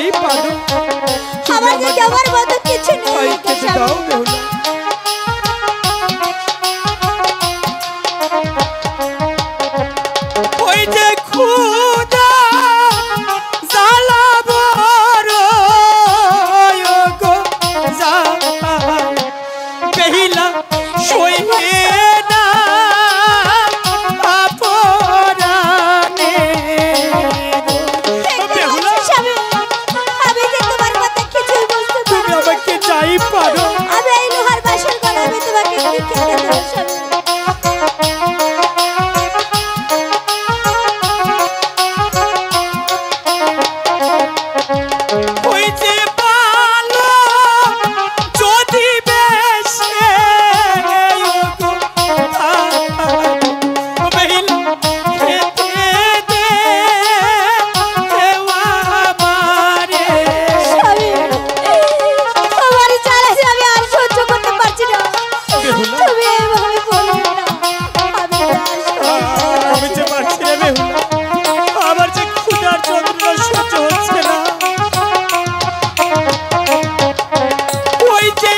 চাই পারো আমার যে যাওয়ার মতো কিছু নেই দাও বেহুলা ওই যে খুদা জালাবর গো যা বেহিলা সইবে না আপরানে বেহুলা আমি যে তোমার কথা কিছু বুঝতে তুমি আমাকে চাই পারো আমি এই লোহার বাসন করে আমি তোমাকে কি খেতে দেব স্বামী ওই যে ভালো যদি বেশে বেহিলা খেতে দে দেওয়া আমারে স্বামী তোমার জ্বালা যে আমি আর সহ্য করতে পারছি না বেহুলা তুমি এইভাবে বলো না আমি আমি যে পারছি না বেহুলা আমার যে ক্ষুধার যন্ত্রণা সহ্য হচ্ছে না ওই যে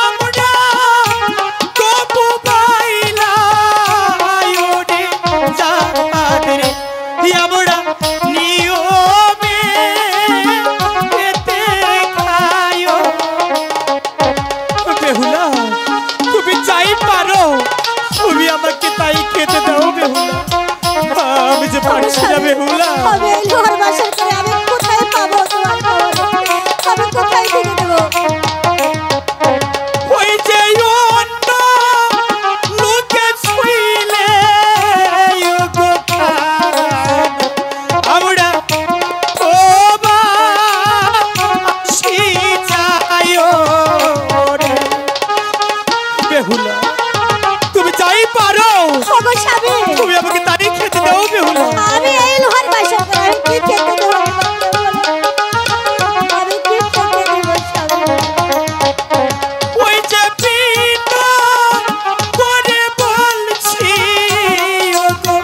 আমরা তবু পাইলা ওরে যাদের আমরা নিয়মে খেতে খায়ো বেহুলা তুমি চাই পারো তুমি আমাকে তাই খেতে দাও বেহুলা আমি যে পারছি না বেহুলা আমি এই লোহার বাসন করে আমি কোথায় পাবো তোমার খাবার আমি কোথায় থেকে দেবো ওই যে অন্য লোকে ছুঁইলে গো আমরা বেহুলা তুমি চাই পারো ওগো স্বামী তুমি আমাকে তাই খেতে দাও বেহুলা আমি এই লোহার বাসন করে আমি কি খেতে দেবো আমি কি খেতে দেবো স্বামী ওই যে পিতা করে বলছি ওগো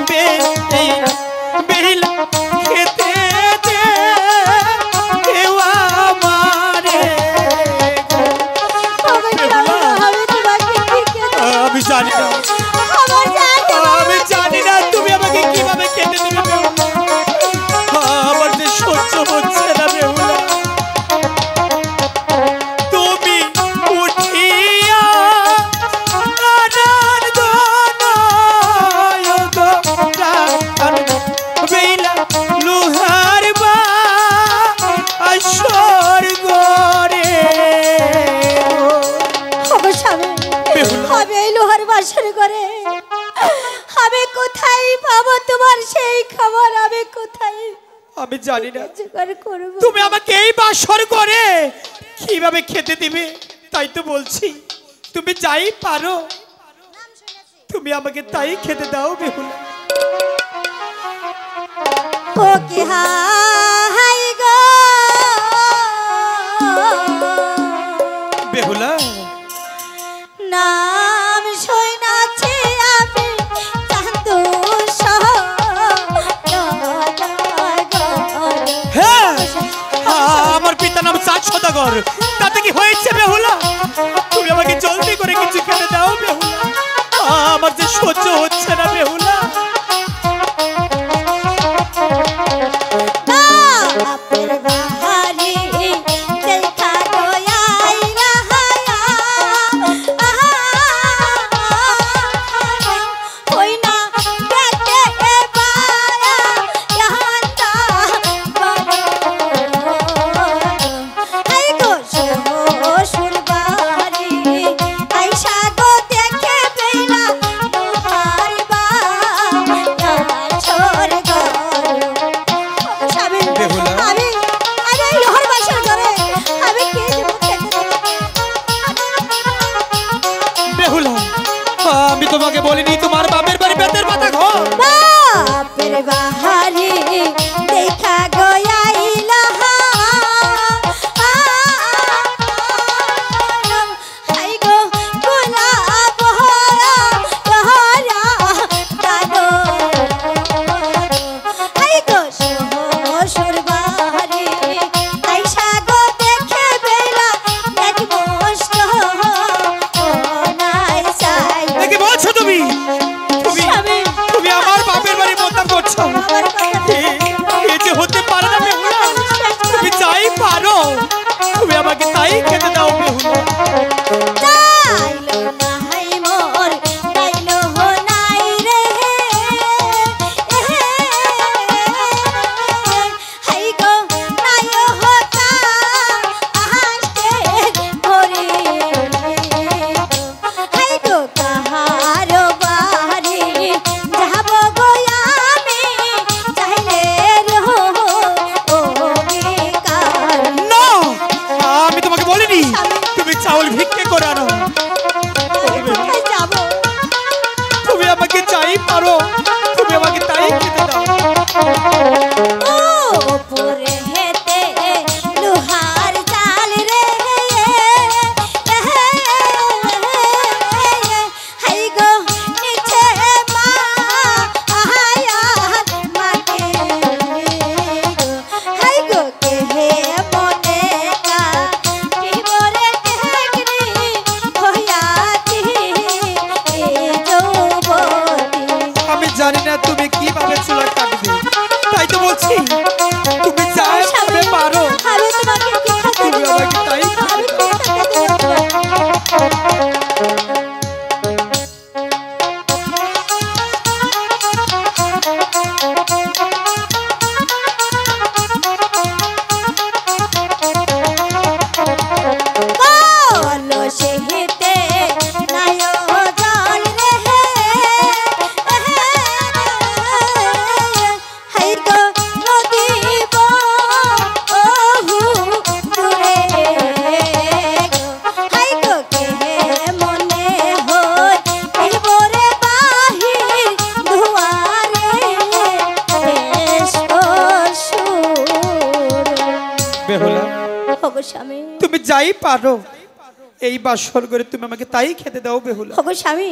বেহুলা খেতে দে দেওয়া আমারে ওগো স্বামী আমি তোমাকে কি খেতে আমি জানি না আমার জান আমি জানি না তুমি আমাকে কিভাবে খেতে দেবে বেহুলা আমার যে সহ্য হচ্ছে না বেহুলা তুমি উঠিয়া প্রাণার দোলায় গো প্রাণ বেহুলা লোহার বাসর গরে ওগো স্বামী বেহুলা আমি এই লোহার বাসন করে আমি কোথায় পাবো তোমার সেই খাবার আমি কোথায় আমি জানি না জোগাড় করবো তুমি আমাকে এই বাসর করে কিভাবে খেতে দিবে তাই তো বলছি তুমি যাই পারো তুমি আমাকে তাই খেতে দাও বেহুলা ওকে হাই গো বেহুলা নাম শুনাছি আমি চান্দু হ্যাঁ আমার পিতার নাম চাঁদ সদাগর তাতে কি হয়েছে বেহুলা তুমি আমাকে জলদি করে কিছু খেতে দাও বেহুলা আমার যে সহ্য হচ্ছে না বেহুলা আপের বাহারি দেখা গয়াই রাহায়া ওই না দেখতে পায়া ইয়ান্তা আই গো শ্বশুর বাড়ি আইসা গো দেখে পেলা তোমার ছোর গো স্বামী বেহুলা। আমি এই লোহার বাসন করে আমি কে দেবো খেতে দেবো বেহুলা আমি তোমাকে বলিনি তোমার বাপের বাড়ি বেতের পাতা ঘর বাপের বাহারি দেখা গয়াইলা হাই গো গোলাপ হরা লহরা দাদো হাই গো শ্বশুর বাহারি আমার কথা এ যে হতে পারে না বেহুলা, তুমি যাই পারো তুমি আমাকে তাই খেতে দাও বেহুলা। তাইলো নাই মোর তাইলো নাই রে হাই গো নাইও হতা আহাসতে ভরে হাই গো কাহারো বাড়ি যাব গো আমি চাইলে রো ও বেকার। না, আমি তোমাকে বলিনি তুমি চাউল ভিক্ষে করে আনো। কোথায় যাব? তুমি আমাকে যাই পারো তুমি আমাকে তাই খেতে দাও। ও উপরে হেতে লোহার জাল রে হাই গো নিচে মা আহায়াত মাকে হাই গো কে হে মনে কা বিবরে টেকনি হইয়াতি এ যৌবতী। আমি জানি না তুমি কিভাবে চুলা কাটবে, তাই তো বলছি তুমি যাই পারবে পারো আমি তোমাকে কি খাতে তুমি দেব? আমাকে তাই খেতে আমি কি দাও। খাতে দেব? বলো সেহেতে নায়ো জল রে হাই গো নদীব ওহু দূরে গো হাই গো কে মনে হই বিবরে বাহির দুয়ারে এসো সুর। বেহুলা ওগো স্বামী, তুমি যাই পারো এই বাসর করে তুমি আমাকে তাই খেতে দাও বেহুলা। ওগো স্বামী,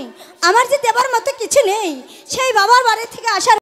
আমার যে দেবার মতো কিছু নেই, সেই বাবার বাড়ি থেকে আসার